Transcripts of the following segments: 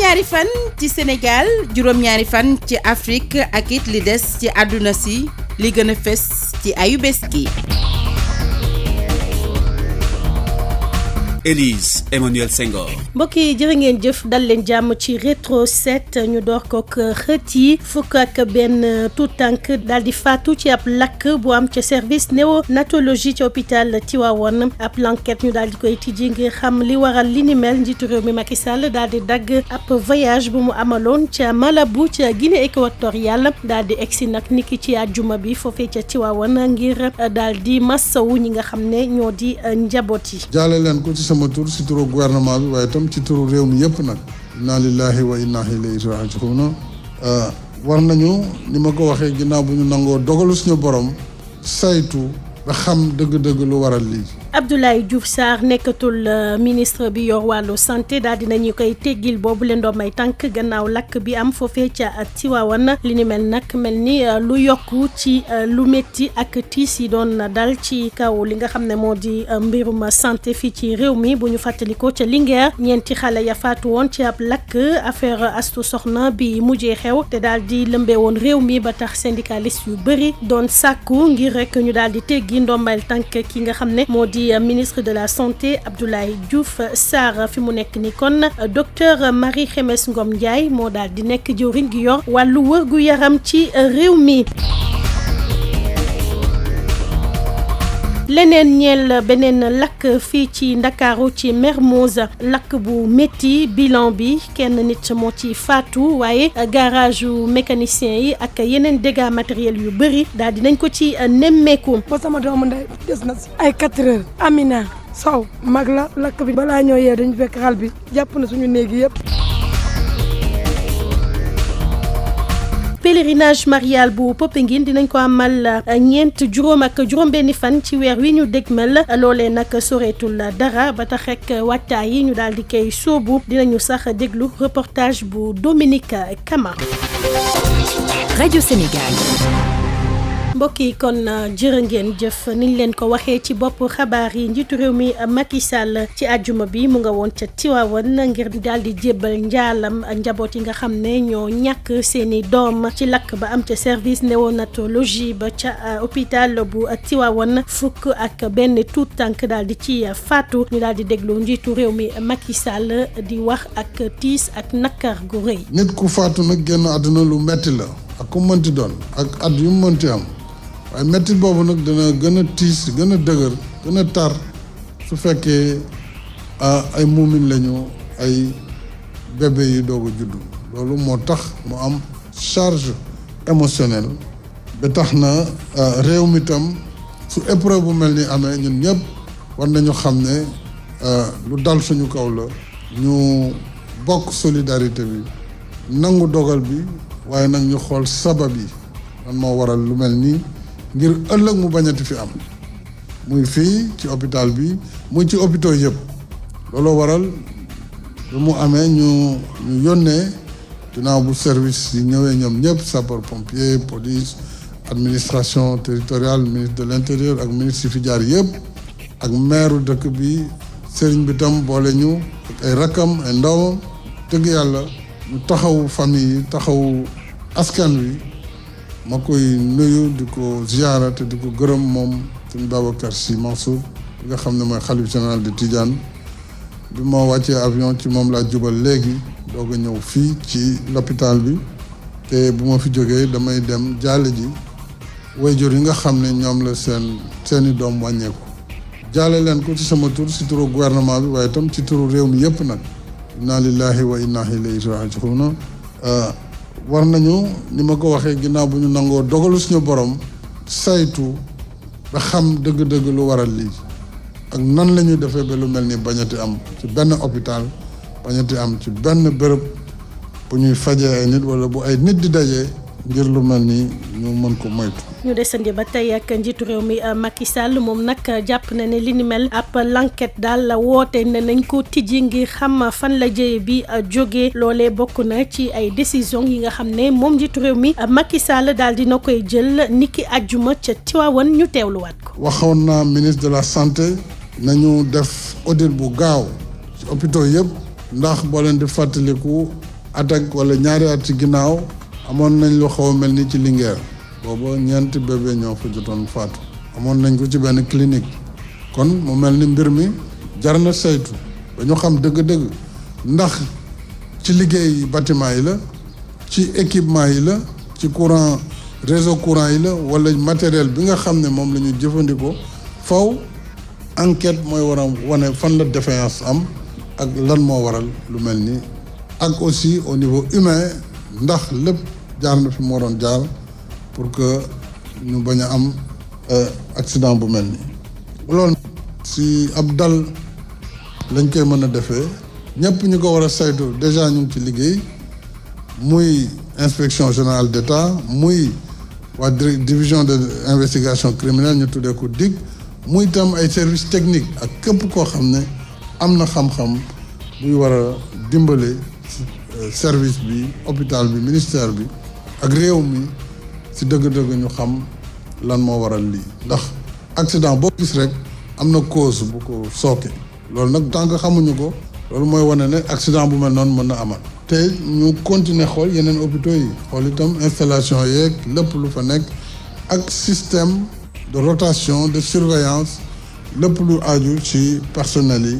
juróom-ñaari fan ci Sénégal juróom-ñaari fan ci Afrique ak it li des ci àdduna si li gën a fës ci ayubés gi. Élise Emmanuel Senghor. mbokk yi jërë ngeen jëf dal leen jàmm ci rétro 7 ñu door kook xët yi fukk ak benn tout tànk daal di faatu ci ab lakk bu am ca service néonatologie ci hôpital Tivaouane ab l'enquête ñu daal di koy tijji ngir xam li waral li ni mel njiitu réew mi Macky Sall daal di dagg ab voyage bu mu amaloon ca Malabo ca Guinée équatoriale daal di egsi nag niki ci àjjuma bi foofee ca Tivaouane ngir daal di massawu ñi nga xam ne ñoo di njaboot yi. jaale leen ko ci sama tur ci turu gouvernement bi waaye itam ci turu réew mi yëpp nag inna lillahi wa inna ilayhi raji'un war nañu ni ma ko waxee ginnaaw bu ñu nangoo dogalu suñu borom saytu ba xam dëgg-dëgg lu waral lii. Abdoulaye Diouf Sarr nekkatul ministre bi yor wàllu santé daal dinañu koy teggil boobu leen doom ay tànk gannaaw lakk bi am foofee ca Tivaouane li ni mel nag mel ni lu yokku ci lu métti ak tiis yi doon dal ci kaw li nga xam ne moo di mbirum santé fii ci réew mi bu ñu fàttalikoo ca Linguère ñeenti xale ya faatu woon ci ab lakk affaire Astou Sokhna bi mujjee xew te daal di lëmbee woon réew mi ba tax syndicaliste yu bëri doon sàkku ngir rek ñu daal di teggi ndombal tànk ki nga xam ne moo di ministre de la santé Abdoulaye Diouf Sarr fi mu nekk ni kon docteur Marie Khemesse Ngom Ndiaye moo daal di nekk jëwriñ gi yor wàllu wërgu yaram ci réew mi. leneen ñeel beneen lakk fii ci Ndakaaru ci Mermoz lakk bu métti bilan bi kenn nit moo ci faatu waaye garage yu mécanicien yi ak yeneen dégâts matériels yu bëri daal dinañ ko ci nemmeeku. ba sama doomu ndey des na si ay 4 heures Amina Sow mag la lakk bi balaa ñoo yee dañu fekk xal bi jàpp na suñu néegi yëpp. pèlerinage marial bu Popenguine dinañ ko amal juróom ak juróom-benni fan ci weer wi ñu dégmal loolee nag soreetul dara ba tax rek waajtaay yi ñu daal di koy sóobu dinañu sax déglu reportage bu Dominique Kama. Radio Sénégal. mbokk yi kon jërë ngeen jëf niñ leen ko waxee ci bopp xabaar yi njiitu réew mi Macky Sall ci àjjuma bi mu nga woon ca Tivaouane ngir daal di jébbal njaalam njaboot yi nga xam ne ñoo ñàkk seeni doom ci lakk ba am ca service néonatologie ba ca hôpital bu Tivaouane fukk ak benn tuut tànk daal di ci faatu ñu daal di déglu njiitu réew mi Macky Sall di wax ak tiis ak nakar gu rëy. nit ku faatu nag génn àdduna lu metti la ak ku mënti doon ak at yu mënti am. waaye mettit boobu nag dana gën a tiis gën a dëgër gën a tar su fekkee ay muumin lañu ay bébé yi doog a juddu loolu moo tax mu am charge émotionnelle ba tax na réew mi tam su épreuve bu mel ni amee ñun ñëpp war nañu xam ne lu dal suñu kaw la ñu bokk solidarité bi nangu dogal bi waaye nag ñu xool sabab yi lan moo waral lu mel nii ngir ëllëg mu bañati fi am muy fii ci hôpital bi muy ci hôpitaux yëpp looloo waral lu mu amee ñu yónnee ginnaaw bu service yi ñëwee ñoom ñëpp sapeur pompier police administration territoriale ministre de l'intérieur ak ministre yi fi jaar yëpp ak maire dëkk bi sëriñ bi tam boole ñu ak ay rakkam ay ndawam dëgg yàlla ñu taxaw famille yi taxaw askan wi ma koy nuyu di ko ziyaara te di ko gërëm moom sëñ Babacar Sy Mansour bi nga xam ne mooy xalif général de Tidiane bi ma wàccee avion ci moom laa jubal léegi doog a ñëw fii ci l'hôpital bi te bu ma fi jógee damay dem jaale ji waajur yi nga xam ne ñoom la seeni doom wàññeeku jaale leen ko ci sama tur ci turu gouvernement bi waaye itam ci turu réew mi yëpp nag inna lillahi wa inna ilayhi raji'un war nañu ni ma ko waxee ginnaaw bu ñu nangoo dogalu suñu borom saytu ba xam dëgg-dëgg lu waral lii ak nan la ñuy defee ba lu mel ni bañati am ci benn hôpital bañati am ci benn bërëb bu ñuy fajee ay nit wala bu ay nit di dajee ngir lu mel ni ñu mën ko moytu. ñu desandi ba tey ak njiitu réew mi Macky Sall moom nag jàpp na ne li ni mel ab l'enquête daal la woote ne nañ ko tijji ngir xam fan la jëye bi jógee loolee bokk na ci ay décision yi nga xam ne moom njiitu réew mi Macky Sall daal dina koy jël niki àjjuma ca Tivaouane ñu teewluwaat ko. waxoon naa ministre de la santé nañu def audit bu gaaw ci hôpitaux yëpp ndax boo leen di fàttaliku at ak wala ñaari at ci ginnaaw amoon nañ lu xaw a mel ni ci Linguère booba ñeenti bébé ñoo fa jotoon faatu amoon nañ ko ci benn clinique kon mu mel ni mbir mi jar na saytu ba ñu xam dëgg-dëgg ndax ci liggéey bâtiment yi la ci équipement yi la ci courant réseau courant yi la wala matériel bi nga xam ne moom la ñu jëfandikoo faw enquête mooy war a wane fan la défaillance am ak lan moo waral lu mel ni ak aussi au niveau humain ndax lépp jaar na fi mu waroon jaar pour que ñu bañ a am accident bu mel nii loolu si ab dal lañ koy mën a defee ñëpp ñu ko war a saytu déjà ñu ngi ci liggéey muy inspection générale d'État muy waa division de investigation criminelle ñu tuddee ko DIC muy itam ay services techniques ak képp koo xam ne am na xam-xam buy war a dimbale service bi hôpital bi ministère bi ak réew mi si dëgg-dëgg ñu xam lan moo waral lii ndax accident boo gis rek am na cause bu ko sooke loolu nag tant que xamuñu ko loolu mooy wane ne accident bu mel noonu mën na amal te ñu continuer xool yeneen hôpitaux yi xool itam installation yeeg lépp lu fa nekk ak système de rotation de surveillance lépp lu aju ci personnel yi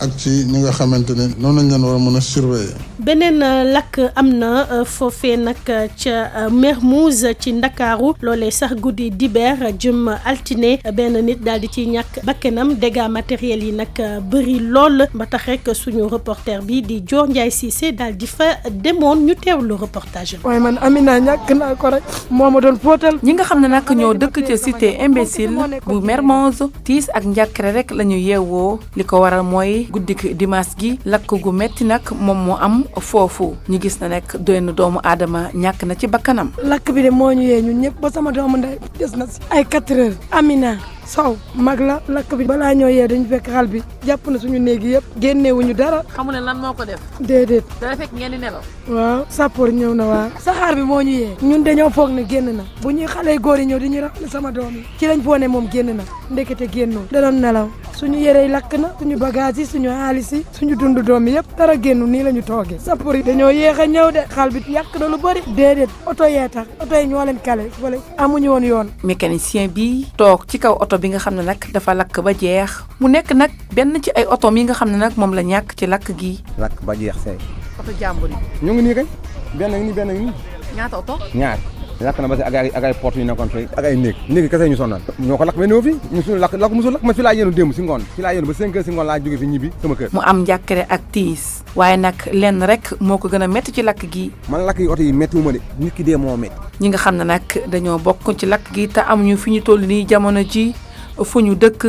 ak ci ñi nga xamante ne noonu lañ leen war a mën a surveiller. beneen lakk am na foofee nag ca Mermoz ci Ndakaaru loolee sax guddi dibeer jëm altine benn nit daal di ci ñàkk bakkanam dégâts matériels yi nag bëri lool ba tax rek suñu reporter bi di Dior Ndiaye Cissé daal di fa demoon ñu teewlu reportage am. waaye man Amina ñàkk naa ko rek moo ma doon fóotal. ñi nga xam ne nag ñoo dëkk ca cité imbécile bu Mermoz tiis ak njàkkare rek la ñu yeewoo li ko waral mooy guddik dimanche gi lakk gu metti nag moom moo am foofu ñu gis na nekk doyen doomu aadama ñàkk na ci bakkanam. lakk bi de moo ñu yee ñun ñëpp ba sama doomu ndey des na si ay 4 heures. Amina Sow mag la lakk bi balaa ñoo yee dañu fekk xal bi jàpp na suñu néegi yëpp génnewuñu dara. xamu ne lan moo ko def. déedéet. dara fekk ngeen di nelaw. waaw sappoor ñëw na waaw. saxaar bi moo ñu yee. ñun dañoo foog ne génn na bu ñuy xale góor yi ñëw di ñu rafetlu sama doom yi ci lañ foo ne moom génn na ndekete génnoo da doon nelaw suñu yére yi lakk na suñu bagage yi suñu xaalis yi suñu dundu doom yi yëpp dara génnu nii la ñu toogee sappoor yi dañoo yéex a ñëw de xal bi yàq na lu bëri. déedéet oto yee tax oto yi ñoo leen kale wala amuñu woon yoon. mécanicien bi toog ci kaw oto bi nga xam ne nag dafa lakk ba jeex mu nekk nag benn ci ay oto mi nga xam ne nag moom la ñàkk ci lakk gi. lakk ba jeex say. oto jàmbur yi. ñu ngi nii kay benn ngi nii. ñaata oto. ñaar lakk na ba si ak ay porte yu nekkoon fii ak ay néeg kese ñu sonal ñoo ko lakk mais néew fi ñu suñu lakk musul lakk man fi laa yéenu démb si ngoon fi laa yéenu ba 5 heures si ngoon laa jóge fi ñibbi sama kër. mu am njàkkare ak tiis waaye nag lenn rek moo ko gën a métti ci lakk gi. man lakk yi oto yi métti wu ma de nit ki dee moo métti. ñi nga xam ne nag dañoo bokk ci lakk gi te amuñu fi ñu toll nii jamono ji fu ñu dëkk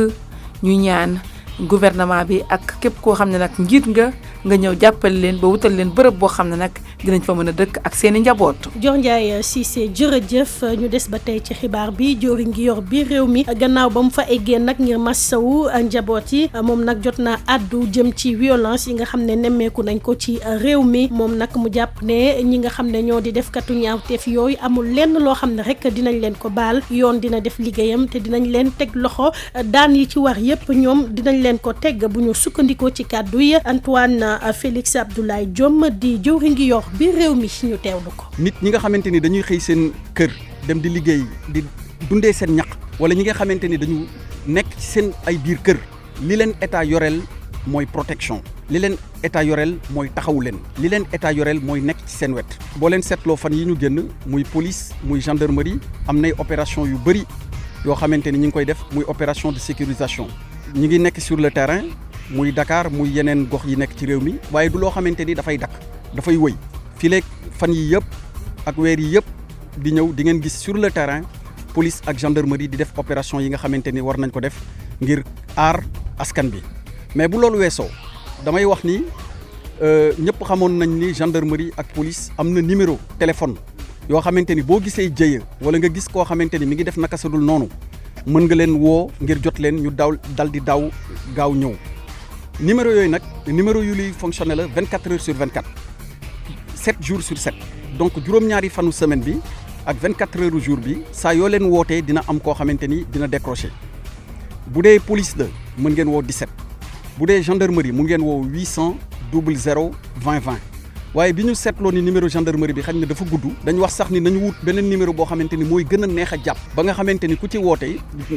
ñu ñaan gouvernement bi ak képp koo xam ne nag njiit nga ñëw jàppale leen ba wutal leen bërëb boo xam ne nag dinañ fa mën a dëkk ak seen i njaboot. Dior Ndiaye Cissé jërëjëf ñu des ba tey ci xibaar bi jori ngi yor biir réew mi gannaaw ba mu fa eggee nag ngir massawu njaboot yi moom nag jot naa àddu jëm ci violence yi nga xam ne nemmeeku nañ ko ci réew mi moom nag mu jàpp ne ñi nga xam ne ñoo di def katu ñaawteef yooyu amul lenn loo xam ne rek dinañ leen ko baal yoon dina def liggéeyam te dinañ leen teg loxo daan yi ci war yépp ñoom dinañ leen ko teg bu ñu sukkandikoo ci kàddu yi Antoine Félix Abdoulaye Diome di jëwri ngi yor bi réew mi ñu teewlu ko. nit ñi nga xamante ni dañuy xëy seen kër dem di liggéey di dundee seen ñaq wala ñi nga xamante ni dañu nekk ci seen ay biir kër li leen état yoreel mooy protection li leen état yoreel mooy taxawu leen li leen état yoreel mooy nekk ci seen wet. boo leen seetloo fan yi ñu génn muy police muy gendarmerie am nay opération yu bëri yoo xamante ni ñu ngi koy def muy opération de sécurisation ñi ngi nekk sur le terrain muy Dakar muy yeneen gox yi nekk ci réew mi waaye du loo xamante ni dafay dakk dafay wëy fileeg fan yi yëpp ak weer yi yëpp di ñëw di ngeen gis sur le terrain police ak gendarmerie di def opération yi nga xamante ni war nañ ko def ngir aar askan bi mais bu loolu weesoo damay wax ni ñëpp xamoon nañ ni gendarmerie ak police am na numéro téléphone yoo xamante ni boo gisee jëye wala nga gis koo xamante ni mi ngi def naka sa dul noonu mën nga leen woo ngir jot leen ñu dal di daw gaaw ñëw numéro yooyu nag numéro yu luy fonctionner la 24 heures sur 24 7 jours sur 7 donc juróom-ñaari fanu semaine bi ak 24 heures jour bi saa yoo leen wootee dina am koo xamante ni dina décrocher bu dee police la mën ngeen woo 17 bu dee gendarmerie mën ngeen woo 800 00 20 20 waaye bi ñu seetloo ni numéro gendarmerie bi xañ na dafa gudd dañu wax sax ni nañu wut beneen numéro boo xamante ni mooy gën a neex a jàpp ba nga xamante ni ku ci woote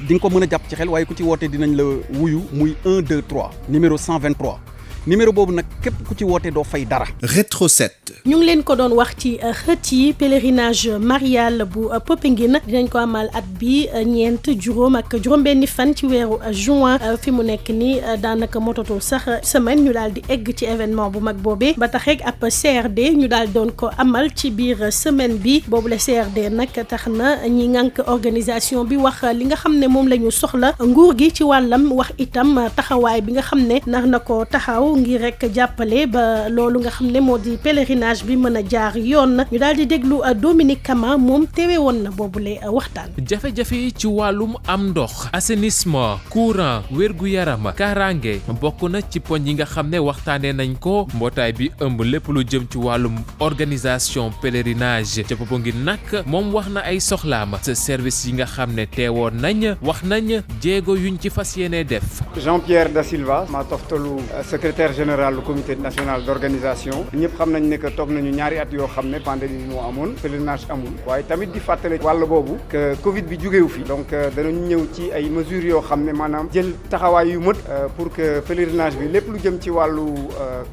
di nga ko mën a jàpp ci xel waaye ku ci woote dinañ la wuyu muy 123 numéro 123 numéro boobu nag képp ku ci woote doo fay dara. Rétro 7. ñu ngi leen ko doon wax ci xët yi pèlerinage marial bu Popenguine dinañ ko amal at bi ñeent juróom ak juróom-benni fan ci weeru juin fi mu nekk ni daanaka mototul sax semaine ñu daal di egg ci événement bu mag boobee ba tax rek ab CRD ñu daal doon ko amal ci biir semaine bi boobu la CRD nag tax na ñi ngànk organisation bi wax li nga xam ne moom la ñu soxla nguur gi ci wàllam wax itam taxawaay bi nga xam ne nar na ko taxaw ngir rek jàppale ba loolu nga xam ne moo di pèlerinage bi mën a jaar yoon ñu daal di déglu Dominique Kama moom teewe woon na boobule waxtaan. jafe-jafe yi ci wàllum am ndox assainissement courant wér-gu-yaram kaaraange bokk na ci poñ yi nga xam ne waxtaanee nañ ko mbootaay bi ëmb lépp lu jëm ci wàllum organisation pèlerinage ca Popenguine nag moom wax na ay soxlaam sa service yi nga xam ne teewoon nañ wax nañ jéego yuñ ci fas yéene def. Jean-Pierre Da Silva ma toftalu secrétaire général du comité national d'organisation ñëpp xam nañ ne que toog nañu ñaari at yoo xam ne pandémie bi moo amoon pèlerinage amul waaye tamit di fàttale wàll boobu que Covid bi jógewu fi donc danañu ñëw ci ay mesures yoo xam ne maanaam jël taxawaay yu mët pour que pèlerinage bi lépp lu jëm ci wàllu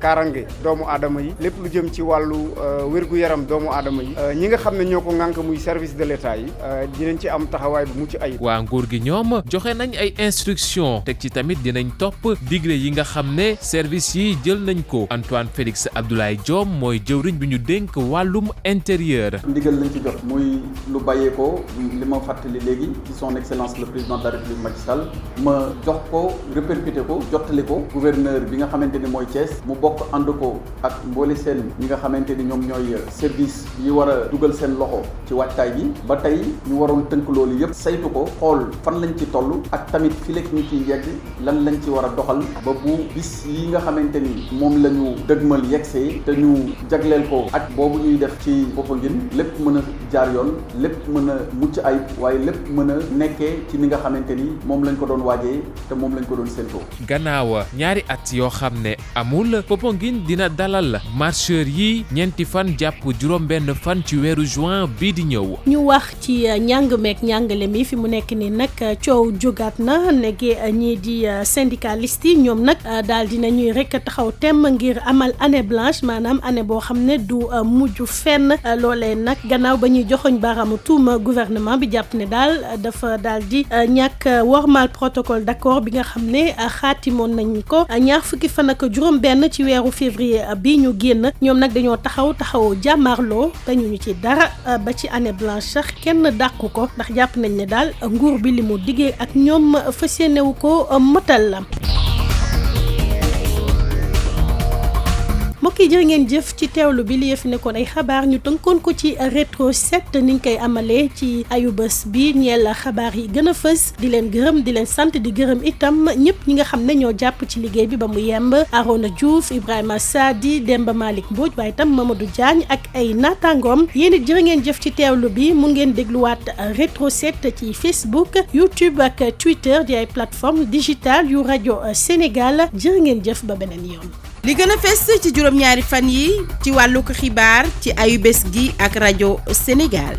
kaarange doomu aadama yi lépp lu jëm ci wàllu wér-gu-yaram doomu aadama yi ñi nga xam ne ñoo ko ŋànk muy service de l'État yi dinañ ci am taxawaay bu mucc ayib. waa nguur gi ñoom joxe nañ ay instructions teg ci tamit dinañ topp digle yi nga xam ne service yi jël nañ ko Antoine Félix Abdoulaye Diome mooy jëwriñ bi ñu dénk wàllum intérieur. ndigal lañ ci jot muy lu bàyyeekoo li ma fàttali léegi ci son excellence le président de la république Macky Sall ma jox ko répercuté ko jottali ko gouverneur bi nga xamante ni mooy Thiès mu bokk ànd ko ak mboole seen ñi nga xamante ni ñoom ñooy service yi war a dugal seen loxo ci waajtaay bi ba tey ñu waroon tënk loolu yëpp saytu ko xool fan lañ ci toll ak tamit fileeg ñu ciy yegg lan lañ ci war a doxal ba bu bis yi nga xamante ni moom la ñu dëgmal yegsee te ñu jagleel ko ak boobu ñuy def ci Popenguine lépp mën a jaar yoon lépp mën a mucc ayib waaye lépp mën a nekkee ci ni nga xamante ni moom lañ ko doon waajee te moom lañ ko doon séentoo. gannaaw ñaari at yoo xam ne amul Popenguine dina dalal marcheurs yi ñeenti fan jàpp juróom-benn fan ci weeru juin bii di ñëw. ñu wax ci njàng meek njàngale mi fi mu nekk nii nag coow jógaat na nekkee ñii di syndicaliste yi ñoom nag daal dina ñuy rek taxaw temm ngir amal année blanche maanaam année boo xam ne du mujj fenn loolee nag gannaaw ba ñuy joxoñ baaraamu tuuma gouvernement bi jàpp ne daal dafa daal di ñàkk wormal protocole d'accord bi nga xam ne xaatimoon nañ ko ñaar fukki fan ak juróom benn ci weeru février bi ñu génn ñoom nag dañoo taxaw jàmmaarloo te ñu ci dara ba ci année blanche sax kenn dàqu ko ndax jàpp nañ ne daal nguur bi li mu diggee ak ñoom fas yéenewu ko mëtal la. mbokk yi jërë ngeen jëf ci teewlu bi li yëf nekkoon ay xabaar ñu tënkoon ko ci rétro 7 niñ koy amalee ci ayubés bi ñeel xabaar yi gën a fës di leen gërëm di leen sant di gërëm itam ñëpp ñi nga xam ne ñoo jàpp ci liggéey bi ba mu yemb Arona Diouf Ibrahima Sadi Demba Malick Mbodj waaye itam Mamadou Diagne ak ay naataangoom yéen it jërë ngeen jëf ci teewlu bi mun ngeen dégluwaat rétro 7 ci Facebook YouTube ak Twitter di ay plateforme digitale yu rajo Sénégal jërë ngeen jëf ba beneen yoon. li gën a fes ci juróom-ñaari fan yi ci wàllu xibaar ci ayubés gi ak rajo Sénégal.